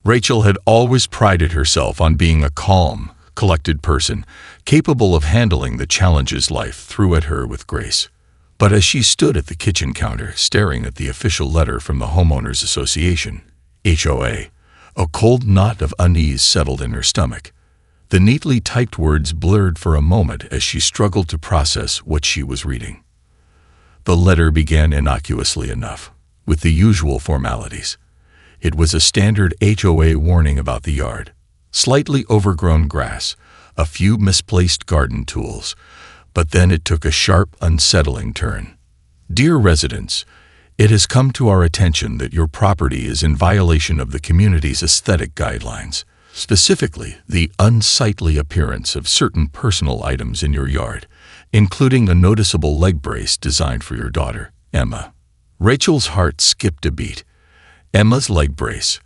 Rachel had always prided herself on being a calm, collected person, capable of handling the challenges life threw at her with grace. But as she stood at the kitchen counter, staring at the official letter from the Homeowners Association, HOA, a cold knot of unease settled in her stomach. The neatly typed words blurred for a moment as she struggled to process what she was reading. The letter began innocuously enough, with the usual formalities. It was a standard HOA warning about the yard, slightly overgrown grass, a few misplaced garden tools, but then it took a sharp, unsettling turn. Dear residents, it has come to our attention that your property is in violation of the community's aesthetic guidelines, specifically the unsightly appearance of certain personal items in your yard, including a noticeable leg brace designed for your daughter, Emma. Rachel's heart skipped a beat. Emma's leg brace,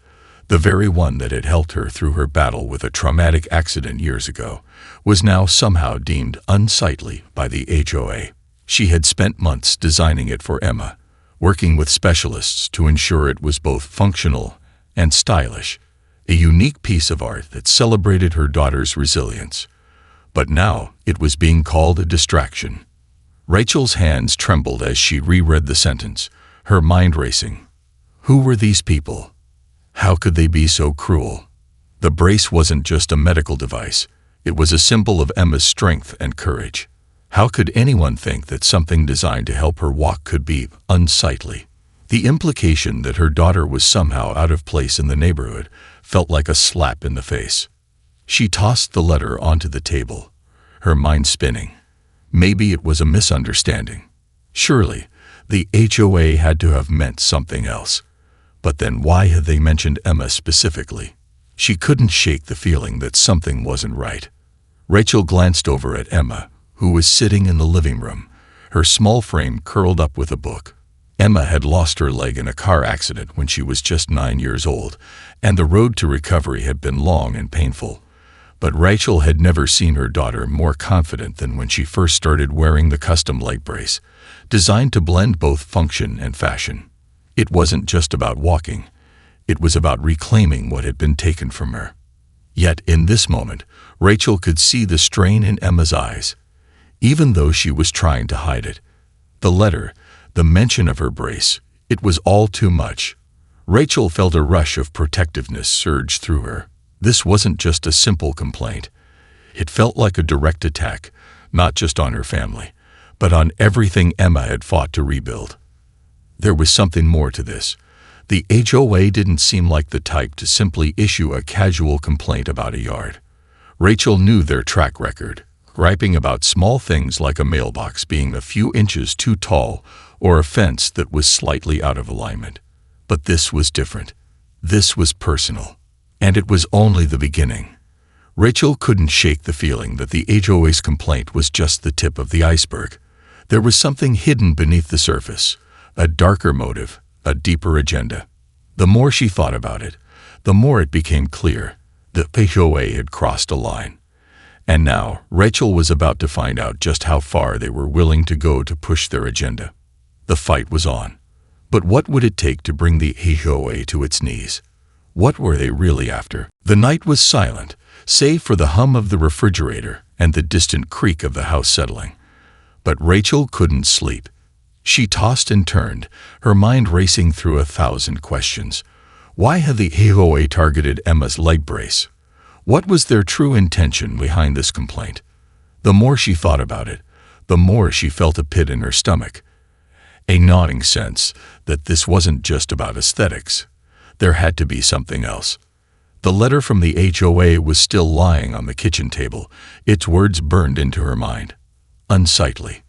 the very one that had helped her through her battle with a traumatic accident years ago, was now somehow deemed unsightly by the HOA. She had spent months designing it for Emma, working with specialists to ensure it was both functional and stylish, a unique piece of art that celebrated her daughter's resilience. But now it was being called a distraction. Rachel's hands trembled as she reread the sentence, her mind racing. Who were these people? How could they be so cruel? The brace wasn't just a medical device. It was a symbol of Emma's strength and courage. How could anyone think that something designed to help her walk could be unsightly? The implication that her daughter was somehow out of place in the neighborhood felt like a slap in the face. She tossed the letter onto the table, her mind spinning. Maybe it was a misunderstanding. Surely, the HOA had to have meant something else. But then why had they mentioned Emma specifically? She couldn't shake the feeling that something wasn't right. Rachel glanced over at Emma, who was sitting in the living room, her small frame curled up with a book. Emma had lost her leg in a car accident when she was just 9 years old, and the road to recovery had been long and painful. But Rachel had never seen her daughter more confident than when she first started wearing the custom leg brace, designed to blend both function and fashion. It wasn't just about walking. It was about reclaiming what had been taken from her. Yet in this moment, Rachel could see the strain in Emma's eyes, even though she was trying to hide it. The letter, the mention of her brace, it was all too much. Rachel felt a rush of protectiveness surge through her. This wasn't just a simple complaint. It felt like a direct attack, not just on her family, but on everything Emma had fought to rebuild. There was something more to this. The HOA didn't seem like the type to simply issue a casual complaint about a yard. Rachel knew their track record, griping about small things like a mailbox being a few inches too tall or a fence that was slightly out of alignment. But this was different. This was personal. And it was only the beginning. Rachel couldn't shake the feeling that the HOA's complaint was just the tip of the iceberg. There was something hidden beneath the surface, a darker motive, a deeper agenda. The more she thought about it, the more it became clear that the HOA had crossed a line. And now Rachel was about to find out just how far they were willing to go to push their agenda. The fight was on. But what would it take to bring the HOA to its knees? What were they really after? The night was silent, save for the hum of the refrigerator and the distant creak of the house settling. But Rachel couldn't sleep. She tossed and turned, her mind racing through 1,000 questions. Why had the HOA targeted Emma's leg brace? What was their true intention behind this complaint? The more she thought about it, the more she felt a pit in her stomach. A gnawing sense that this wasn't just about aesthetics. There had to be something else. The letter from the HOA was still lying on the kitchen table, its words burned into her mind. Unsightly.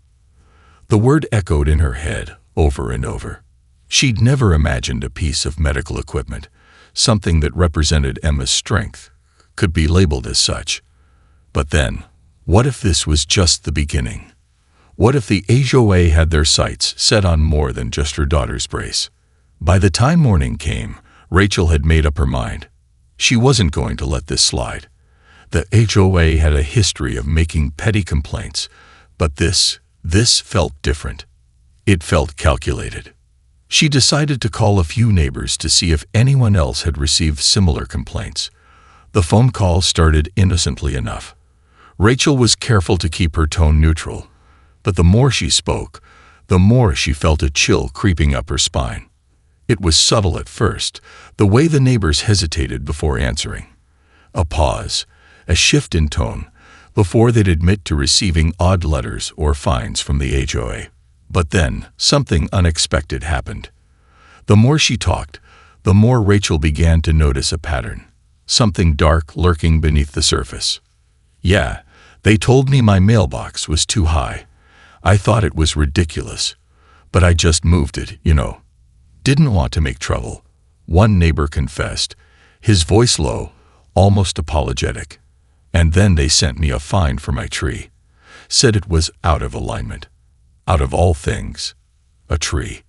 The word echoed in her head over and over. She'd never imagined a piece of medical equipment, something that represented Emma's strength, could be labeled as such. But then, what if this was just the beginning? What if the HOA had their sights set on more than just her daughter's brace? By the time morning came, Rachel had made up her mind. She wasn't going to let this slide. The HOA had a history of making petty complaints, but this felt different. It felt calculated. She decided to call a few neighbors to see if anyone else had received similar complaints. The phone call started innocently enough. Rachel was careful to keep her tone neutral, but the more she spoke, the more she felt a chill creeping up her spine. It was subtle at first, the way the neighbors hesitated before answering. A pause, a shift in tone, before they'd admit to receiving odd letters or fines from the HOA. But then, something unexpected happened. The more she talked, the more Rachel began to notice a pattern. Something dark lurking beneath the surface. Yeah, they told me my mailbox was too high. I thought it was ridiculous. But I just moved it, you know. Didn't want to make trouble. One neighbor confessed, his voice low, almost apologetic. And then they sent me a fine for my tree. Said it was out of alignment. Out of all things, a tree.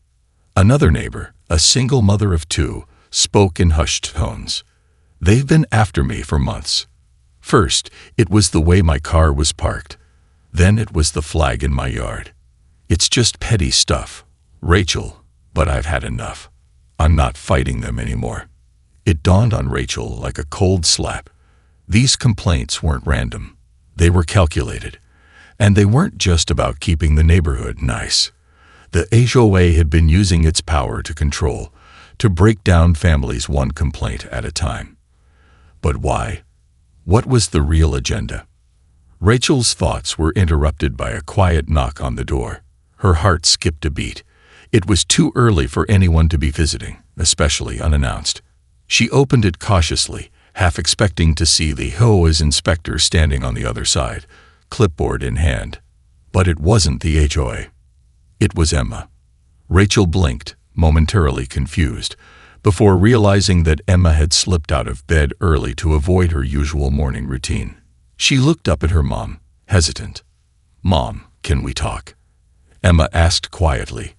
Another neighbor, a single mother of two, spoke in hushed tones. They've been after me for months. First, it was the way my car was parked. Then it was the flag in my yard. It's just petty stuff, Rachel, but I've had enough. I'm not fighting them anymore. It dawned on Rachel like a cold slap. These complaints weren't random. They were calculated. And they weren't just about keeping the neighborhood nice. The HOA had been using its power to control, to break down families one complaint at a time. But why? What was the real agenda? Rachel's thoughts were interrupted by a quiet knock on the door. Her heart skipped a beat. It was too early for anyone to be visiting, especially unannounced. She opened it cautiously, half expecting to see the HOA's inspector standing on the other side, clipboard in hand. But it wasn't the HOA. It was Emma. Rachel blinked, momentarily confused, before realizing that Emma had slipped out of bed early to avoid her usual morning routine. She looked up at her mom, hesitant. "Mom, can we talk?" Emma asked quietly,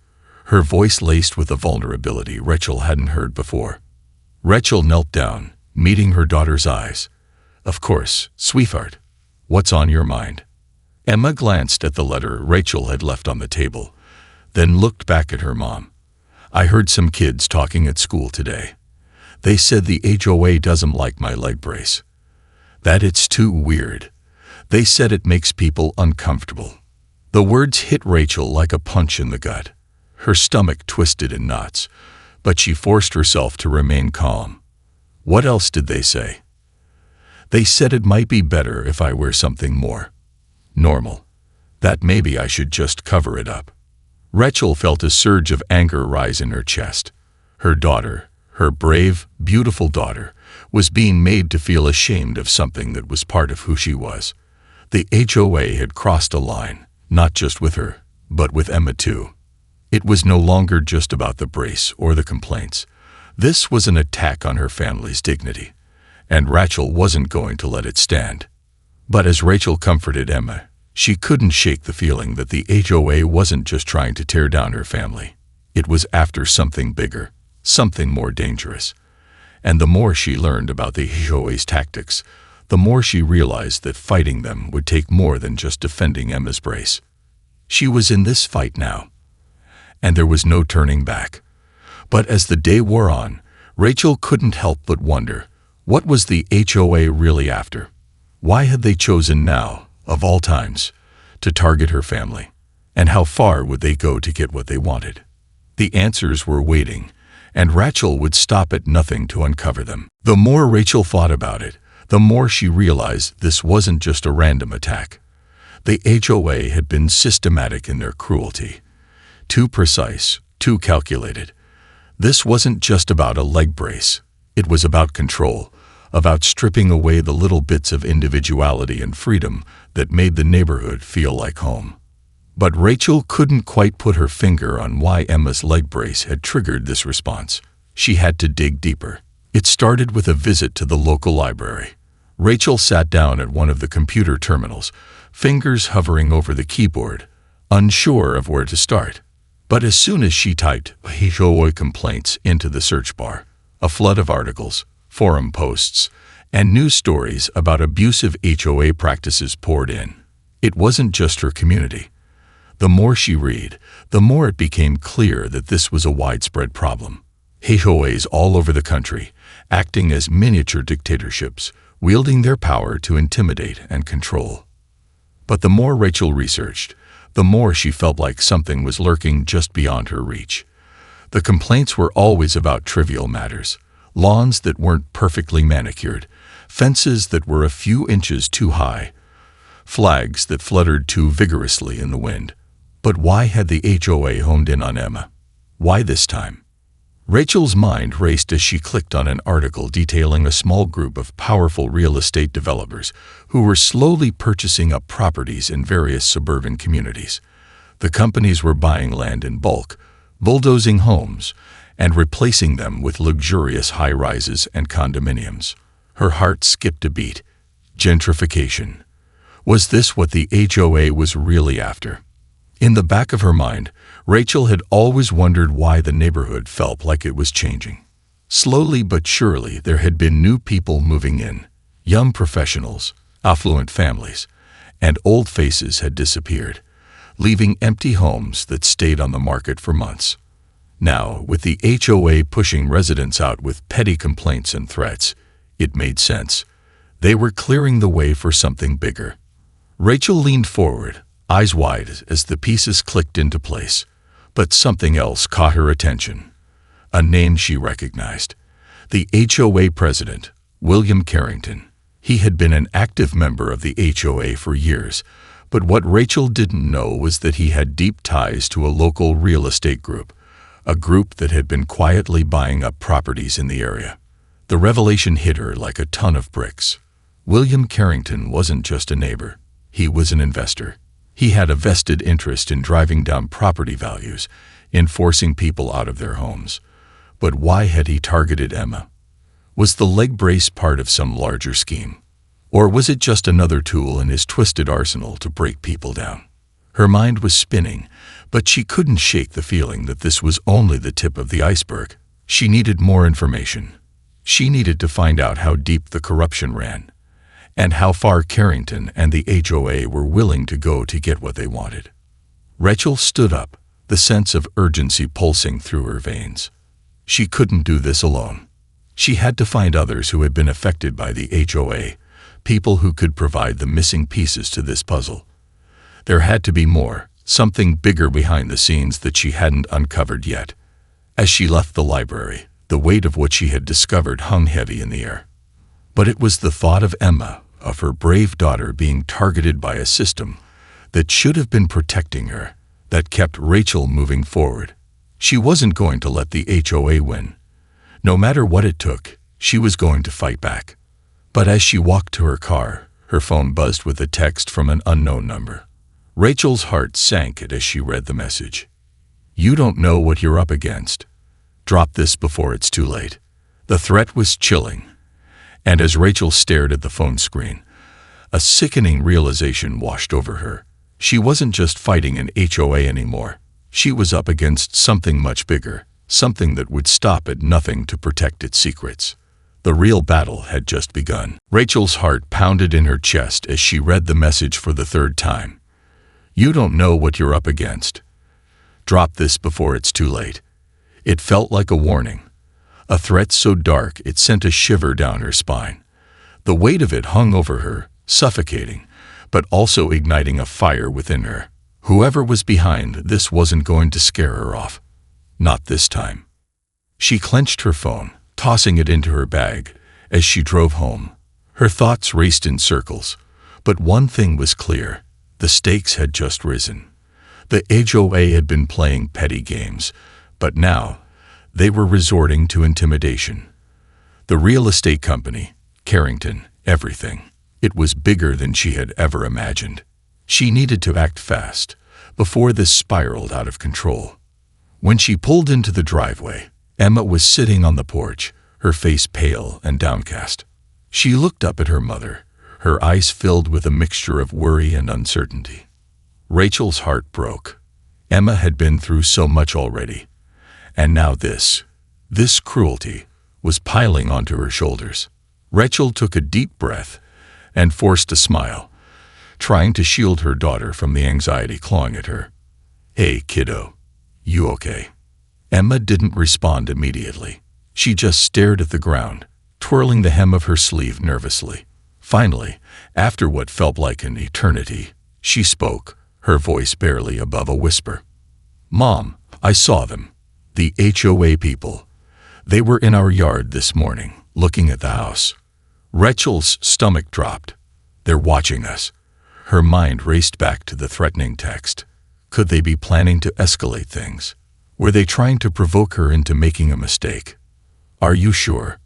her voice laced with a vulnerability Rachel hadn't heard before. Rachel knelt down, meeting her daughter's eyes. "Of course, sweetheart. What's on your mind?" Emma glanced at the letter Rachel had left on the table, then looked back at her mom. "I heard some kids talking at school today. They said the HOA doesn't like my leg brace. That it's too weird. They said it makes people uncomfortable." The words hit Rachel like a punch in the gut. Her stomach twisted in knots, but she forced herself to remain calm. What else did they say? They said it might be better if I wear something more normal. That maybe I should just cover it up. Rachel felt a surge of anger rise in her chest. Her daughter, her brave, beautiful daughter, was being made to feel ashamed of something that was part of who she was. The HOA had crossed a line, not just with her, but with Emma too. It was no longer just about the brace or the complaints. This was an attack on her family's dignity, and Rachel wasn't going to let it stand. But as Rachel comforted Emma, she couldn't shake the feeling that the HOA wasn't just trying to tear down her family. It was after something bigger, something more dangerous. And the more she learned about the HOA's tactics, the more she realized that fighting them would take more than just defending Emma's brace. She was in this fight now, and there was no turning back. But as the day wore on, Rachel couldn't help but wonder, what was the HOA really after? Why had they chosen now, of all times, to target her family? And how far would they go to get what they wanted? The answers were waiting, and Rachel would stop at nothing to uncover them. The more Rachel thought about it, the more she realized this wasn't just a random attack. The HOA had been systematic in their cruelty. Too precise, too calculated. This wasn't just about a leg brace. It was about control, about stripping away the little bits of individuality and freedom that made the neighborhood feel like home. But Rachel couldn't quite put her finger on why Emma's leg brace had triggered this response. She had to dig deeper. It started with a visit to the local library. Rachel sat down at one of the computer terminals, fingers hovering over the keyboard, unsure of where to start. But as soon as she typed HOA complaints into the search bar, a flood of articles, forum posts, and news stories about abusive HOA practices poured in. It wasn't just her community. The more she read, the more it became clear that this was a widespread problem. HOAs all over the country, acting as miniature dictatorships, wielding their power to intimidate and control. But the more Rachel researched, the more she felt like something was lurking just beyond her reach. The complaints were always about trivial matters: lawns that weren't perfectly manicured, fences that were a few inches too high, flags that fluttered too vigorously in the wind. But why had the HOA honed in on Emma? Why this time? Rachel's mind raced as she clicked on an article detailing a small group of powerful real estate developers who were slowly purchasing up properties in various suburban communities. The companies were buying land in bulk, bulldozing homes, and replacing them with luxurious high-rises and condominiums. Her heart skipped a beat. Gentrification. Was this what the HOA was really after? In the back of her mind, Rachel had always wondered why the neighborhood felt like it was changing. Slowly but surely, there had been new people moving in. Young professionals, affluent families, and old faces had disappeared, leaving empty homes that stayed on the market for months. Now, with the HOA pushing residents out with petty complaints and threats, it made sense. They were clearing the way for something bigger. Rachel leaned forward, eyes wide as the pieces clicked into place. But something else caught her attention. A name she recognized. The HOA president, William Carrington. He had been an active member of the HOA for years, but what Rachel didn't know was that he had deep ties to a local real estate group, a group that had been quietly buying up properties in the area. The revelation hit her like a ton of bricks. William Carrington wasn't just a neighbor. He was an investor. He had a vested interest in driving down property values, in forcing people out of their homes. But why had he targeted Emma? Was the leg brace part of some larger scheme? Or was it just another tool in his twisted arsenal to break people down? Her mind was spinning, but she couldn't shake the feeling that this was only the tip of the iceberg. She needed more information. She needed to find out how deep the corruption ran, and how far Carrington and the HOA were willing to go to get what they wanted. Rachel stood up, the sense of urgency pulsing through her veins. She couldn't do this alone. She had to find others who had been affected by the HOA, people who could provide the missing pieces to this puzzle. There had to be more, something bigger behind the scenes that she hadn't uncovered yet. As she left the library, the weight of what she had discovered hung heavy in the air. But it was the thought of Emma, of her brave daughter being targeted by a system that should have been protecting her, that kept Rachel moving forward. She wasn't going to let the HOA win. No matter what it took, she was going to fight back. But as she walked to her car, her phone buzzed with a text from an unknown number. Rachel's heart sank as she read the message. "You don't know what you're up against. Drop this before it's too late." The threat was chilling. And as Rachel stared at the phone screen, a sickening realization washed over her. She wasn't just fighting an HOA anymore. She was up against something much bigger, something that would stop at nothing to protect its secrets. The real battle had just begun. Rachel's heart pounded in her chest as she read the message for the third time. "You don't know what you're up against. Drop this before it's too late." It felt like a warning. A threat so dark it sent a shiver down her spine. The weight of it hung over her, suffocating, but also igniting a fire within her. Whoever was behind this wasn't going to scare her off. Not this time. She clenched her phone, tossing it into her bag as she drove home. Her thoughts raced in circles, but one thing was clear: the stakes had just risen. The HOA had been playing petty games, but now they were resorting to intimidation. The real estate company, Carrington, everything. It was bigger than she had ever imagined. She needed to act fast, before this spiraled out of control. When she pulled into the driveway, Emma was sitting on the porch, her face pale and downcast. She looked up at her mother, her eyes filled with a mixture of worry and uncertainty. Rachel's heart broke. Emma had been through so much already. And now this cruelty, was piling onto her shoulders. Rachel took a deep breath and forced a smile, trying to shield her daughter from the anxiety clawing at her. "Hey, kiddo. You okay?" Emma didn't respond immediately. She just stared at the ground, twirling the hem of her sleeve nervously. Finally, after what felt like an eternity, she spoke, her voice barely above a whisper. "Mom, I saw them. The HOA people. They were in our yard this morning, looking at the house." Rachel's stomach dropped. "They're watching us." Her mind raced back to the threatening text. Could they be planning to escalate things? Were they trying to provoke her into making a mistake? "Are you sure?"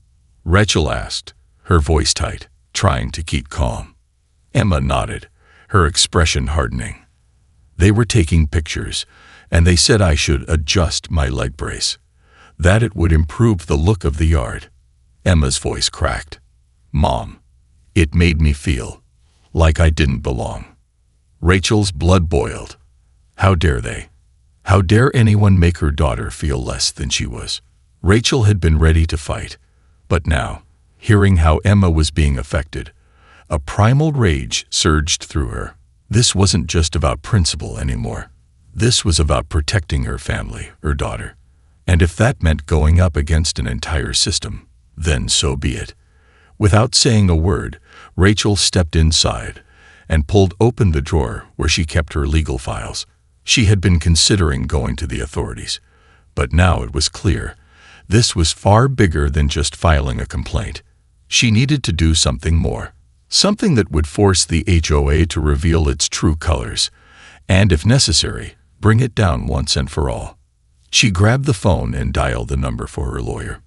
Rachel asked, her voice tight, trying to keep calm. Emma nodded, her expression hardening. "They were taking pictures, and they said I should adjust my leg brace, that it would improve the look of the yard." Emma's voice cracked. "Mom, it made me feel like I didn't belong." Rachel's blood boiled. How dare they? How dare anyone make her daughter feel less than she was? Rachel had been ready to fight, but now, hearing how Emma was being affected, a primal rage surged through her. This wasn't just about principle anymore. This was about protecting her family, her daughter. And if that meant going up against an entire system, then so be it. Without saying a word, Rachel stepped inside and pulled open the drawer where she kept her legal files. She had been considering going to the authorities, but now it was clear this was far bigger than just filing a complaint. She needed to do something more, something that would force the HOA to reveal its true colors, and if necessary, bring it down once and for all. She grabbed the phone and dialed the number for her lawyer.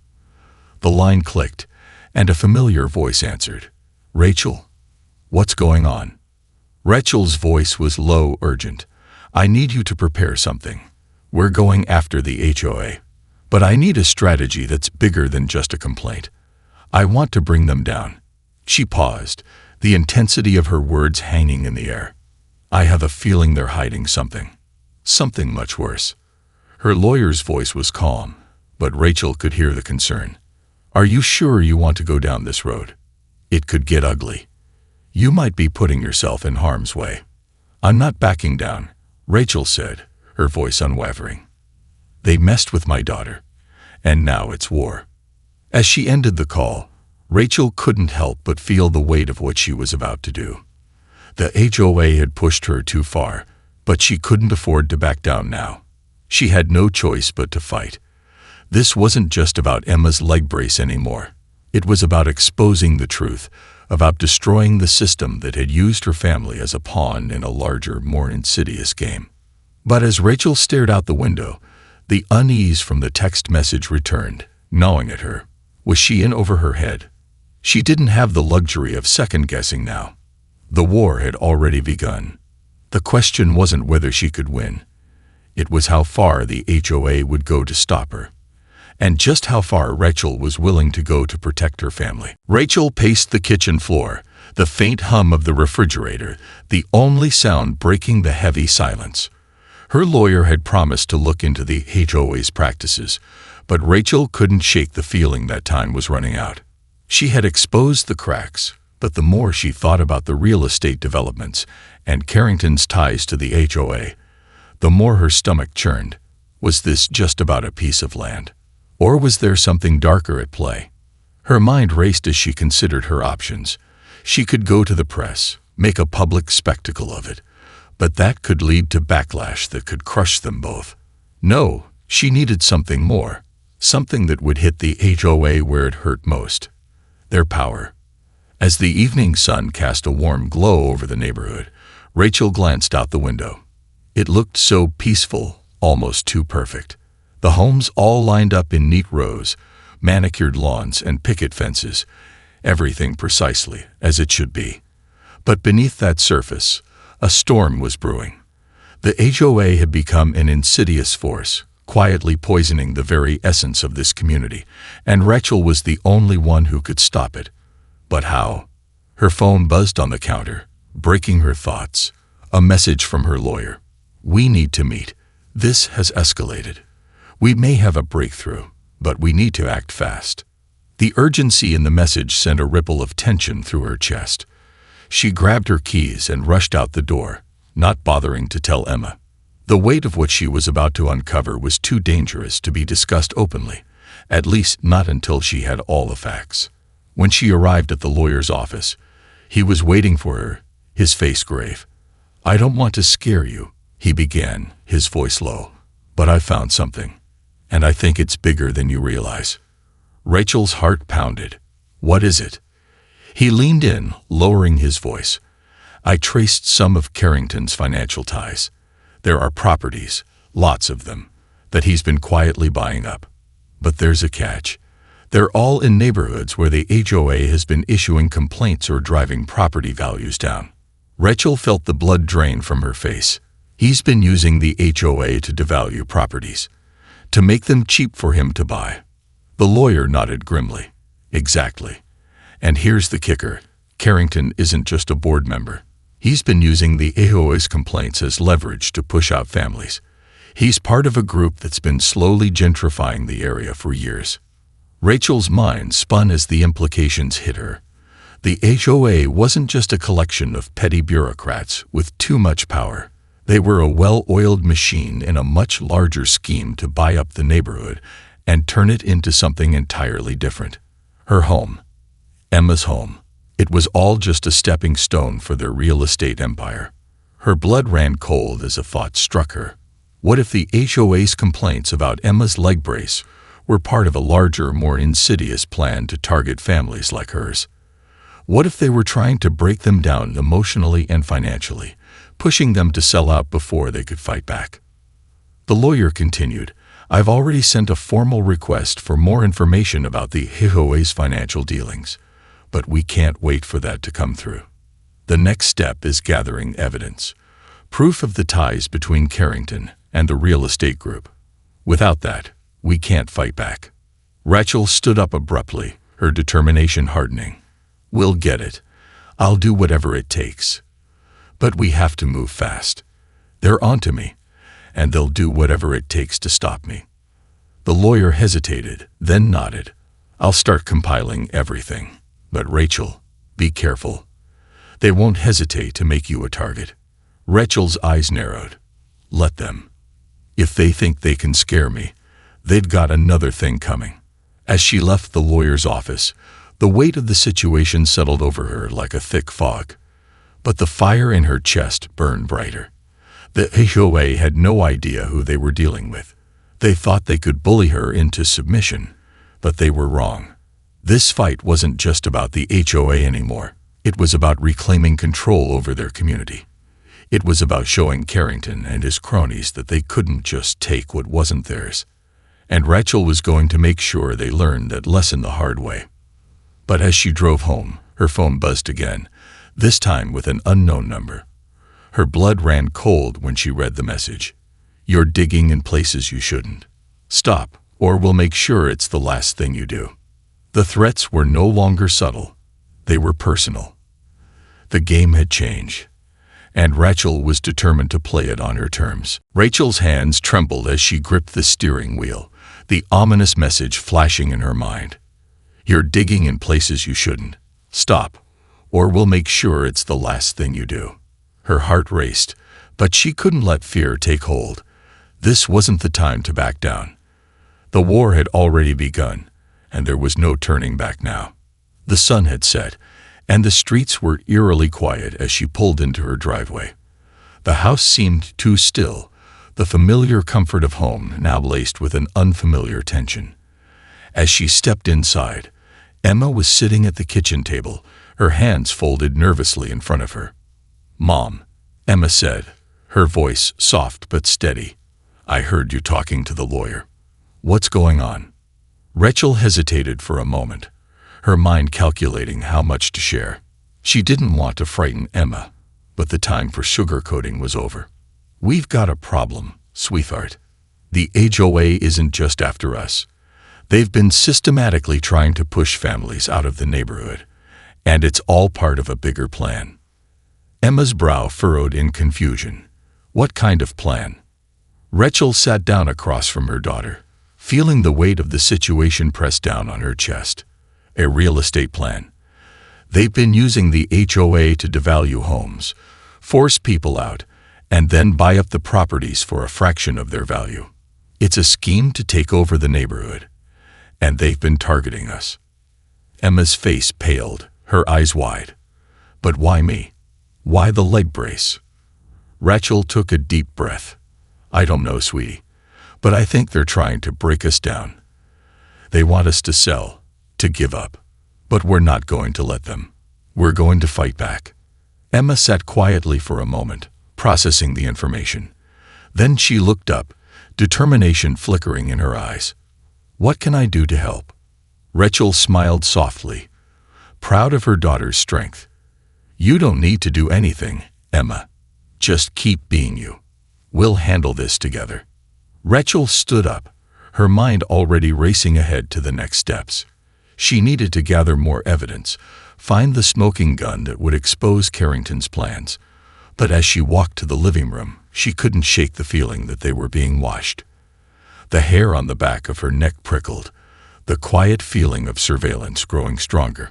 The line clicked, and a familiar voice answered. "Rachel, what's going on?" Rachel's voice was low, urgent. "I need you to prepare something. We're going after the HOA. But I need a strategy that's bigger than just a complaint. I want to bring them down." She paused, the intensity of her words hanging in the air. "I have a feeling they're hiding something. Something much worse." Her lawyer's voice was calm, but Rachel could hear the concern. "Are you sure you want to go down this road? It could get ugly. You might be putting yourself in harm's way." "I'm not backing down," Rachel said, her voice unwavering. "They messed with my daughter, and now it's war." As she ended the call, Rachel couldn't help but feel the weight of what she was about to do. The HOA had pushed her too far, but she couldn't afford to back down now. She had no choice but to fight. This wasn't just about Emma's leg brace anymore. It was about exposing the truth, about destroying the system that had used her family as a pawn in a larger, more insidious game. But as Rachel stared out the window, the unease from the text message returned, gnawing at her. Was she in over her head? She didn't have the luxury of second-guessing now. The war had already begun. The question wasn't whether she could win. It was how far the HOA would go to stop her, and just how far Rachel was willing to go to protect her family. Rachel paced the kitchen floor, the faint hum of the refrigerator, the only sound breaking the heavy silence. Her lawyer had promised to look into the HOA's practices, but Rachel couldn't shake the feeling that time was running out. She had exposed the cracks, but the more she thought about the real estate developments and Carrington's ties to the HOA, the more her stomach churned. Was this just about a piece of land? Or was there something darker at play? Her mind raced as she considered her options. She could go to the press, make a public spectacle of it, but that could lead to backlash that could crush them both. No, she needed something more, something that would hit the HOA where it hurt most. Their power. As the evening sun cast a warm glow over the neighborhood, Rachel glanced out the window. It looked so peaceful, almost too perfect. The homes all lined up in neat rows, manicured lawns and picket fences, everything precisely as it should be. But beneath that surface, a storm was brewing. The HOA had become an insidious force, quietly poisoning the very essence of this community, and Rachel was the only one who could stop it. But how? Her phone buzzed on the counter, breaking her thoughts. A message from her lawyer. "We need to meet. This has escalated. We may have a breakthrough, but we need to act fast." The urgency in the message sent a ripple of tension through her chest. She grabbed her keys and rushed out the door, not bothering to tell Emma. The weight of what she was about to uncover was too dangerous to be discussed openly, at least not until she had all the facts. When she arrived at the lawyer's office, he was waiting for her, his face grave. "I don't want to scare you," he began, his voice low, "but I found something, and I think it's bigger than you realize." Rachel's heart pounded. "What is it?" He leaned in, lowering his voice. "I traced some of Carrington's financial ties. There are properties, lots of them, that he's been quietly buying up. But there's a catch. They're all in neighborhoods where the HOA has been issuing complaints or driving property values down." Rachel felt the blood drain from her face. He's been using the HOA to devalue properties, to make them cheap for him to buy. The lawyer nodded grimly. "Exactly. And here's the kicker. Carrington isn't just a board member. He's been using the HOA's complaints as leverage to push out families. He's part of a group that's been slowly gentrifying the area for years." Rachel's mind spun as the implications hit her. The HOA wasn't just a collection of petty bureaucrats with too much power. They were a well-oiled machine in a much larger scheme to buy up the neighborhood and turn it into something entirely different. Her home. Emma's home. It was all just a stepping stone for their real estate empire. Her blood ran cold as a thought struck her. What if the HOA's complaints about Emma's leg brace were part of a larger, more insidious plan to target families like hers? What if they were trying to break them down emotionally and financially, pushing them to sell out before they could fight back? The lawyer continued, "I've already sent a formal request for more information about the HOA's financial dealings, but we can't wait for that to come through. The next step is gathering evidence, proof of the ties between Carrington and the real estate group. Without that, we can't fight back." Rachel stood up abruptly, her determination hardening. "We'll get it. I'll do whatever it takes. But we have to move fast. They're onto me, and they'll do whatever it takes to stop me." The lawyer hesitated, then nodded. "I'll start compiling everything. But Rachel, be careful. They won't hesitate to make you a target." Rachel's eyes narrowed. "Let them. If they think they can scare me, they've got another thing coming." As she left the lawyer's office, the weight of the situation settled over her like a thick fog. But the fire in her chest burned brighter. The HOA had no idea who they were dealing with. They thought they could bully her into submission, but they were wrong. This fight wasn't just about the HOA anymore. It was about reclaiming control over their community. It was about showing Carrington and his cronies that they couldn't just take what wasn't theirs. And Rachel was going to make sure they learned that lesson the hard way. But as she drove home, her phone buzzed again, this time with an unknown number. Her blood ran cold when she read the message. "You're digging in places you shouldn't. Stop, or we'll make sure it's the last thing you do." The threats were no longer subtle. They were personal. The game had changed, and Rachel was determined to play it on her terms. Rachel's hands trembled as she gripped the steering wheel, the ominous message flashing in her mind. "You're digging in places you shouldn't. Stop, or we'll make sure it's the last thing you do." Her heart raced, but she couldn't let fear take hold. This wasn't the time to back down. The war had already begun, and there was no turning back now. The sun had set, and the streets were eerily quiet as she pulled into her driveway. The house seemed too still, the familiar comfort of home now laced with an unfamiliar tension. As she stepped inside, Emma was sitting at the kitchen table, her hands folded nervously in front of her. "Mom," Emma said, her voice soft but steady, "I heard you talking to the lawyer. What's going on?" Rachel hesitated for a moment, her mind calculating how much to share. She didn't want to frighten Emma, but the time for sugarcoating was over. "We've got a problem, sweetheart. The HOA isn't just after us. They've been systematically trying to push families out of the neighborhood, and it's all part of a bigger plan." Emma's brow furrowed in confusion. What kind of plan? Rachel sat down across from her daughter, feeling the weight of the situation pressed down on her chest. A real estate plan. They've been using the HOA to devalue homes, force people out, and then buy up the properties for a fraction of their value. It's a scheme to take over the neighborhood, and they've been targeting us." Emma's face paled, her eyes wide. "But why me? Why the leg brace?" Rachel took a deep breath. "I don't know, sweetie, but I think they're trying to break us down. They want us to sell, to give up. But we're not going to let them. We're going to fight back." Emma sat quietly for a moment, processing the information. Then she looked up, determination flickering in her eyes. "What can I do to help?" Rachel smiled softly, proud of her daughter's strength. "You don't need to do anything, Emma. Just keep being you. We'll handle this together." Rachel stood up, her mind already racing ahead to the next steps. She needed to gather more evidence, find the smoking gun that would expose Carrington's plans. But as she walked to the living room, she couldn't shake the feeling that they were being watched. The hair on the back of her neck prickled, the quiet feeling of surveillance growing stronger.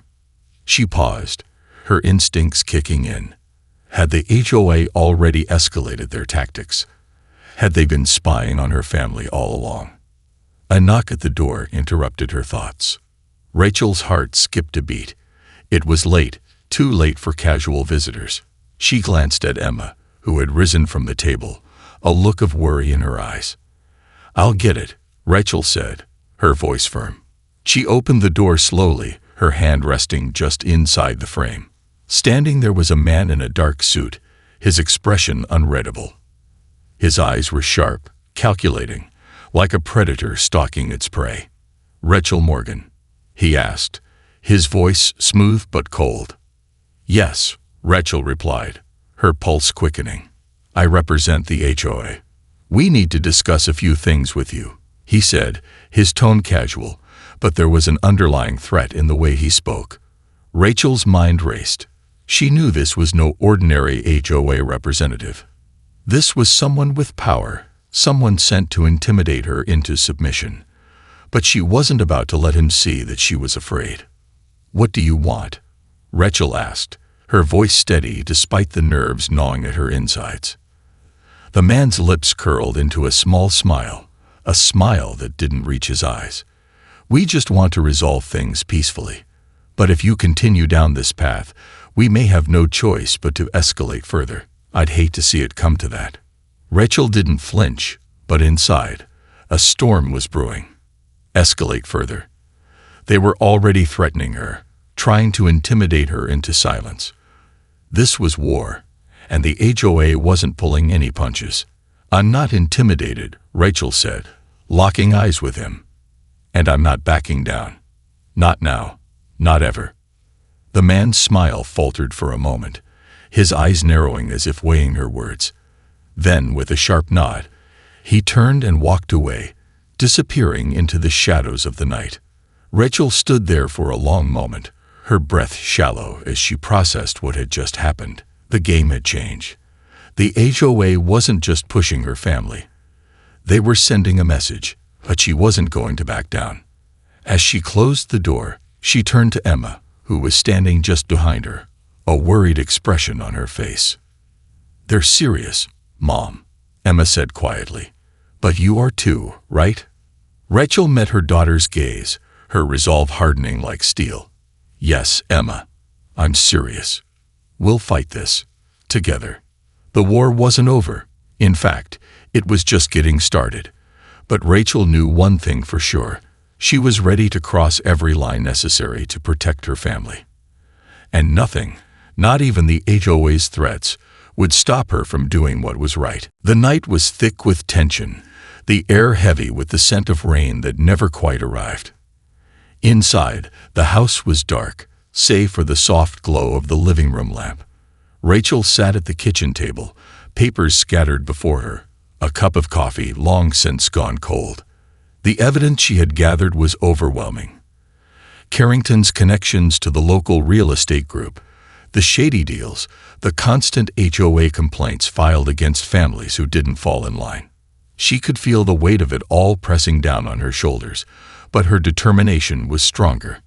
She paused, her instincts kicking in. Had the HOA already escalated their tactics? Had they been spying on her family all along? A knock at the door interrupted her thoughts. Rachel's heart skipped a beat. It was late, too late for casual visitors. She glanced at Emma, who had risen from the table, a look of worry in her eyes. "I'll get it," Rachel said, her voice firm. She opened the door slowly, her hand resting just inside the frame. Standing there was a man in a dark suit, his expression unreadable. His eyes were sharp, calculating, like a predator stalking its prey. "Rachel Morgan?" he asked, his voice smooth but cold. "Yes," Rachel replied, her pulse quickening. "I represent the HOA. We need to discuss a few things with you," he said, his tone casual, but there was an underlying threat in the way he spoke. Rachel's mind raced. She knew this was no ordinary HOA representative. This was someone with power, someone sent to intimidate her into submission. But she wasn't about to let him see that she was afraid. "What do you want?" Rachel asked, her voice steady despite the nerves gnawing at her insides. The man's lips curled into a small smile, a smile that didn't reach his eyes. "We just want to resolve things peacefully. But if you continue down this path, we may have no choice but to escalate further. I'd hate to see it come to that." Rachel didn't flinch, but inside, a storm was brewing. Escalate further. They were already threatening her, trying to intimidate her into silence. This was war, and the HOA wasn't pulling any punches. "I'm not intimidated," Rachel said, locking eyes with him. "And I'm not backing down. Not now. Not ever." The man's smile faltered for a moment, his eyes narrowing as if weighing her words. Then, with a sharp nod, he turned and walked away, disappearing into the shadows of the night. Rachel stood there for a long moment, her breath shallow as she processed what had just happened. The game had changed. The HOA wasn't just pushing her family. They were sending a message, but she wasn't going to back down. As she closed the door, she turned to Emma, who was standing just behind her, a worried expression on her face. "They're serious, Mom," Emma said quietly. "But you are too, right?" Rachel met her daughter's gaze, her resolve hardening like steel. "Yes, Emma, I'm serious. We'll fight this, together." The war wasn't over. In fact, it was just getting started. But Rachel knew one thing for sure. She was ready to cross every line necessary to protect her family. And nothing, not even the HOA's threats, would stop her from doing what was right. The night was thick with tension, the air heavy with the scent of rain that never quite arrived. Inside, the house was dark, save for the soft glow of the living room lamp. Rachel sat at the kitchen table, papers scattered before her, a cup of coffee long since gone cold. The evidence she had gathered was overwhelming. Carrington's connections to the local real estate group, the shady deals, the constant HOA complaints filed against families who didn't fall in line. She could feel the weight of it all pressing down on her shoulders, but her determination was stronger.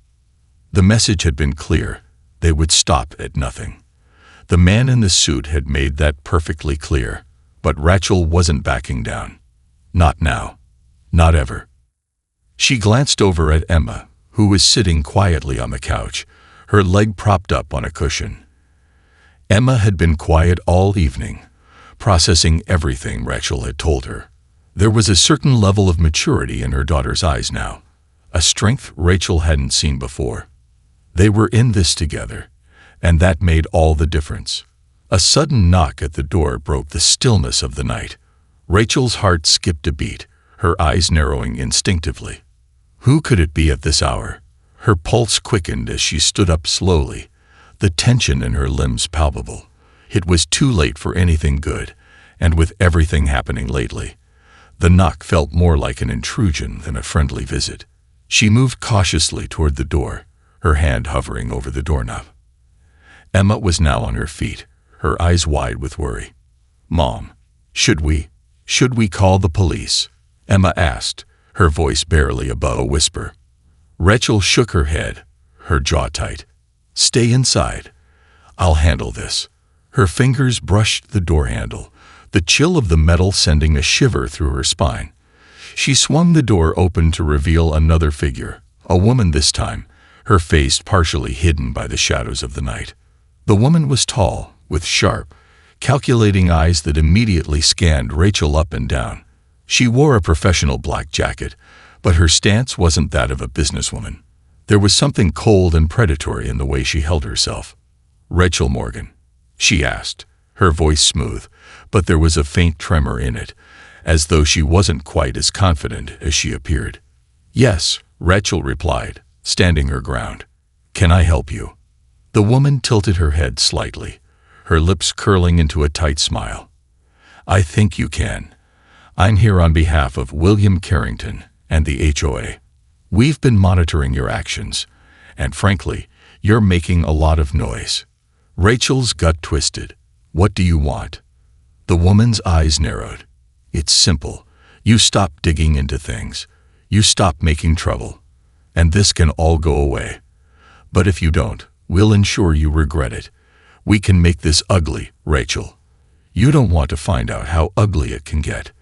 The message had been clear. They would stop at nothing. The man in the suit had made that perfectly clear. But Rachel wasn't backing down. Not now. Not ever. She glanced over at Emma, who was sitting quietly on the couch, her leg propped up on a cushion. Emma had been quiet all evening, processing everything Rachel had told her. There was a certain level of maturity in her daughter's eyes now, a strength Rachel hadn't seen before. They were in this together, and that made all the difference. A sudden knock at the door broke the stillness of the night. Rachel's heart skipped a beat, her eyes narrowing instinctively. Who could it be at this hour? Her pulse quickened as she stood up slowly, the tension in her limbs palpable. It was too late for anything good, and with everything happening lately, the knock felt more like an intrusion than a friendly visit. She moved cautiously toward the door, her hand hovering over the doorknob. Emma was now on her feet, her eyes wide with worry. "Mom, should we call the police?" Emma asked, her voice barely above a whisper. Rachel shook her head, her jaw tight. "Stay inside. I'll handle this." Her fingers brushed the door handle, the chill of the metal sending a shiver through her spine. She swung the door open to reveal another figure, a woman this time, her face partially hidden by the shadows of the night. The woman was tall, with sharp, calculating eyes that immediately scanned Rachel up and down. She wore a professional black jacket, but her stance wasn't that of a businesswoman. There was something cold and predatory in the way she held herself. "Rachel Morgan?" she asked, her voice smooth, but there was a faint tremor in it, as though she wasn't quite as confident as she appeared. "Yes," Rachel replied, standing her ground. "Can I help you?" The woman tilted her head slightly, her lips curling into a tight smile. "I think you can. I'm here on behalf of William Carrington and the HOA. We've been monitoring your actions, and frankly, you're making a lot of noise." Rachel's gut twisted. "What do you want?" The woman's eyes narrowed. "It's simple. You stop digging into things. You stop making trouble. And this can all go away. But if you don't, we'll ensure you regret it. We can make this ugly, Rachel. You don't want to find out how ugly it can get."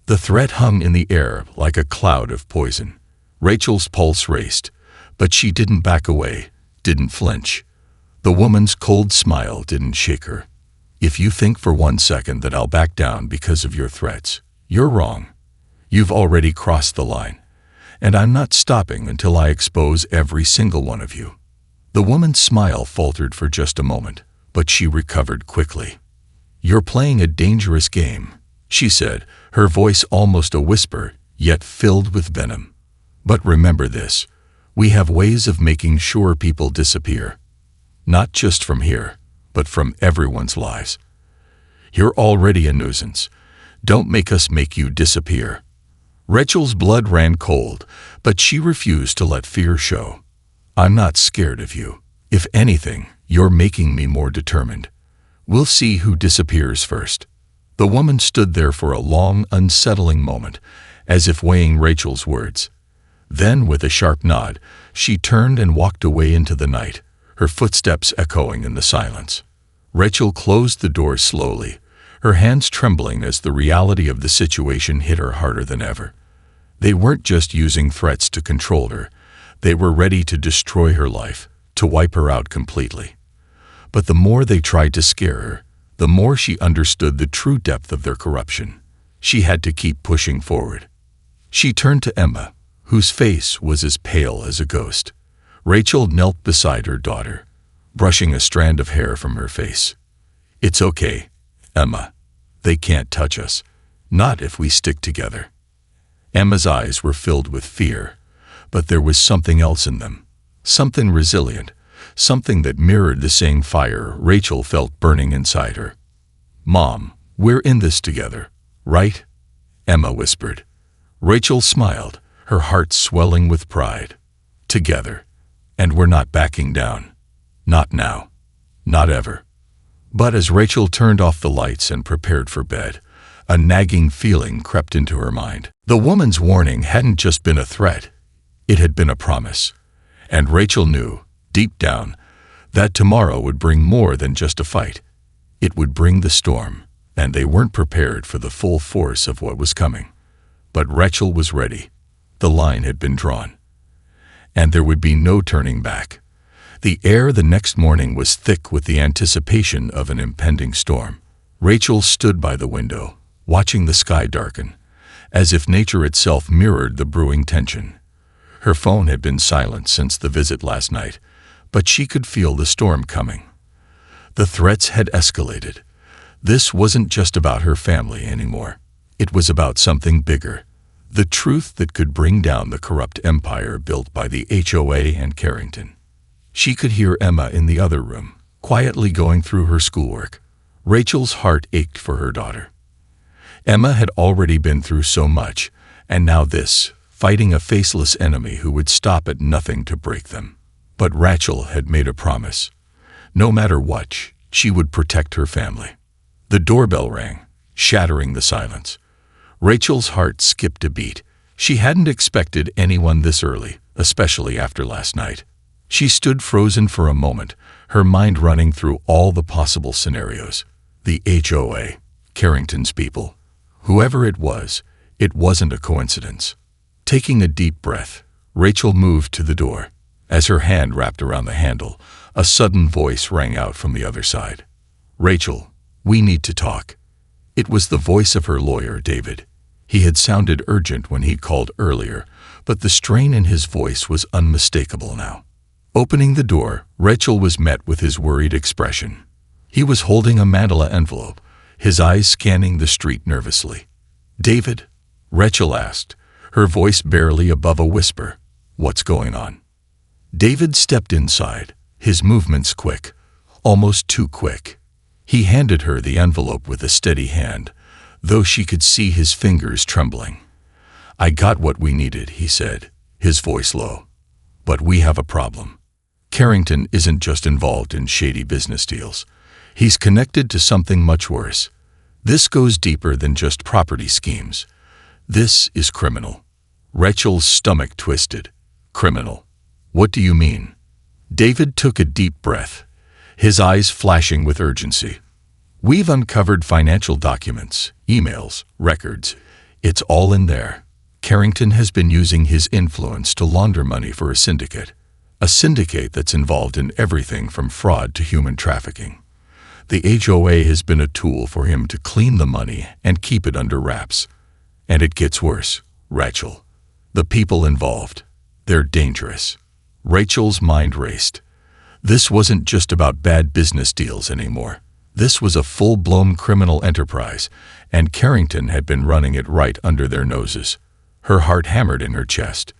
The threat hung in the air like a cloud of poison. Rachel's pulse raced, but she didn't back away, didn't flinch. The woman's cold smile didn't shake her. "If you think for 1 second that I'll back down because of your threats, you're wrong. You've already crossed the line, and I'm not stopping until I expose every single one of you." The woman's smile faltered for just a moment, but she recovered quickly. "You're playing a dangerous game," she said, her voice almost a whisper, yet filled with venom. "But remember this, we have ways of making sure people disappear. Not just from here, but from everyone's lives. You're already a nuisance. Don't make us make you disappear." Rachel's blood ran cold, but she refused to let fear show. "I'm not scared of you. If anything, you're making me more determined. We'll see who disappears first." The woman stood there for a long, unsettling moment, as if weighing Rachel's words. Then, with a sharp nod, she turned and walked away into the night, her footsteps echoing in the silence. Rachel closed the door slowly, her hands trembling as the reality of the situation hit her harder than ever. They weren't just using threats to control her, they were ready to destroy her life, to wipe her out completely. But the more they tried to scare her, the more she understood the true depth of their corruption. She had to keep pushing forward. She turned to Emma, whose face was as pale as a ghost. Rachel knelt beside her daughter, brushing a strand of hair from her face. "It's okay, Emma. They can't touch us. Not if we stick together." Emma's eyes were filled with fear, but there was something else in them. Something resilient, something that mirrored the same fire Rachel felt burning inside her. "Mom, we're in this together, right?" Emma whispered. Rachel smiled, her heart swelling with pride. "Together. And we're not backing down. Not now. Not ever." But as Rachel turned off the lights and prepared for bed, a nagging feeling crept into her mind. The woman's warning hadn't just been a threat, it had been a promise. And Rachel knew, deep down, that tomorrow would bring more than just a fight. It would bring the storm, and they weren't prepared for the full force of what was coming. But Rachel was ready. The line had been drawn, and there would be no turning back. The air the next morning was thick with the anticipation of an impending storm. Rachel stood by the window, watching the sky darken, as if nature itself mirrored the brewing tension. Her phone had been silent since the visit last night, but she could feel the storm coming. The threats had escalated. This wasn't just about her family anymore. It was about something bigger. The truth that could bring down the corrupt empire built by the HOA and Carrington. She could hear Emma in the other room, quietly going through her schoolwork. Rachel's heart ached for her daughter. Emma had already been through so much, and now this, fighting a faceless enemy who would stop at nothing to break them. But Rachel had made a promise. No matter what, she would protect her family. The doorbell rang, shattering the silence. Rachel's heart skipped a beat. She hadn't expected anyone this early, especially after last night. She stood frozen for a moment, her mind running through all the possible scenarios. The HOA, Carrington's people. Whoever it wasn't a coincidence. Taking a deep breath, Rachel moved to the door. As her hand wrapped around the handle, a sudden voice rang out from the other side. "Rachel, we need to talk." It was the voice of her lawyer, David. He had sounded urgent when he'd called earlier, but the strain in his voice was unmistakable now. Opening the door, Rachel was met with his worried expression. He was holding a manila envelope, his eyes scanning the street nervously. "David?" Rachel asked, her voice barely above a whisper. "What's going on?" David stepped inside, his movements quick, almost too quick. He handed her the envelope with a steady hand, though she could see his fingers trembling. "I got what we needed," he said, his voice low. "But we have a problem. Carrington isn't just involved in shady business deals. He's connected to something much worse. This goes deeper than just property schemes. This is criminal." Rachel's stomach twisted. "Criminal? What do you mean?" David took a deep breath, his eyes flashing with urgency. "We've uncovered financial documents, emails, records. It's all in there. Carrington has been using his influence to launder money for a syndicate that's involved in everything from fraud to human trafficking. The HOA has been a tool for him to clean the money and keep it under wraps. And it gets worse, Rachel. The people involved, they're dangerous." Rachel's mind raced. This wasn't just about bad business deals anymore. This was a full-blown criminal enterprise, and Carrington had been running it right under their noses. Her heart hammered in her chest.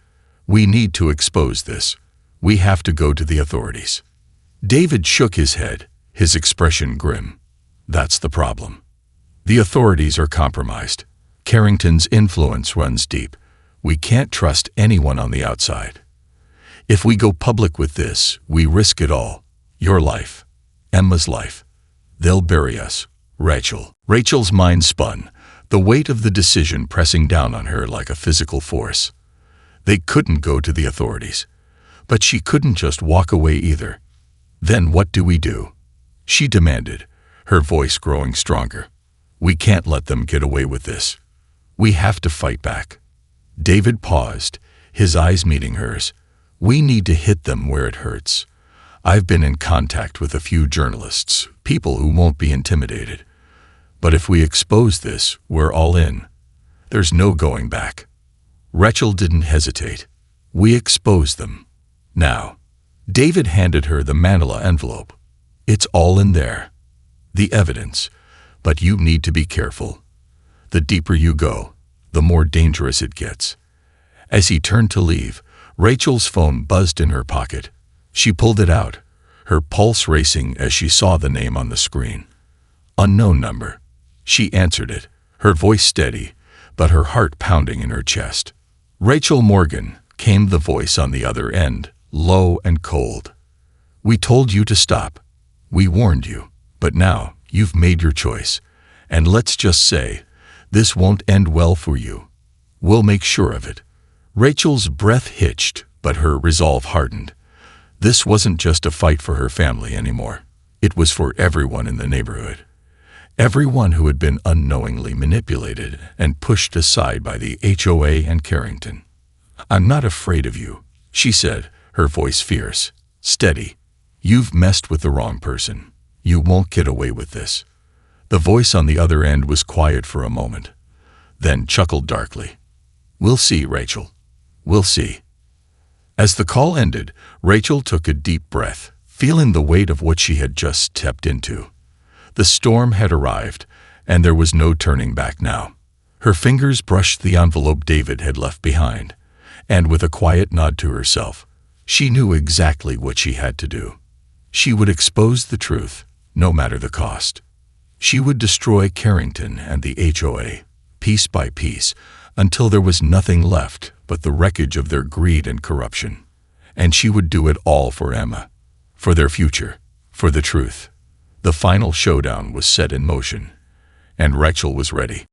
"We need to expose this. We have to go to the authorities." David shook his head, his expression grim. "That's the problem. The authorities are compromised. Carrington's influence runs deep. We can't trust anyone on the outside. If we go public with this, we risk it all. Your life, Emma's life. They'll bury us, Rachel." Rachel's mind spun, the weight of the decision pressing down on her like a physical force. They couldn't go to the authorities, but she couldn't just walk away either. "Then what do we do?" she demanded, her voice growing stronger. "We can't let them get away with this. We have to fight back." David paused, his eyes meeting hers. "We need to hit them where it hurts. I've been in contact with a few journalists, people who won't be intimidated. But if we expose this, we're all in. There's no going back." Rachel didn't hesitate. "We expose them. Now." David handed her the manila envelope. "It's all in there. The evidence. But you need to be careful. The deeper you go, the more dangerous it gets." As he turned to leave, Rachel's phone buzzed in her pocket. She pulled it out, her pulse racing as she saw the name on the screen. "Unknown number." She answered it, her voice steady, but her heart pounding in her chest. "Rachel Morgan," came the voice on the other end, low and cold. "We told you to stop. We warned you. But now, you've made your choice. And let's just say, this won't end well for you. We'll make sure of it." Rachel's breath hitched, but her resolve hardened. This wasn't just a fight for her family anymore. It was for everyone in the neighborhood. Everyone who had been unknowingly manipulated and pushed aside by the HOA and Carrington. "I'm not afraid of you," she said, her voice fierce, steady. "You've messed with the wrong person. You won't get away with this." The voice on the other end was quiet for a moment, then chuckled darkly. "We'll see, Rachel. We'll see." As the call ended, Rachel took a deep breath, feeling the weight of what she had just stepped into. The storm had arrived, and there was no turning back now. Her fingers brushed the envelope David had left behind, and with a quiet nod to herself, she knew exactly what she had to do. She would expose the truth, no matter the cost. She would destroy Carrington and the HOA, piece by piece, until there was nothing left but the wreckage of their greed and corruption. And she would do it all for Emma, for their future, for the truth. The final showdown was set in motion, and Rachel was ready.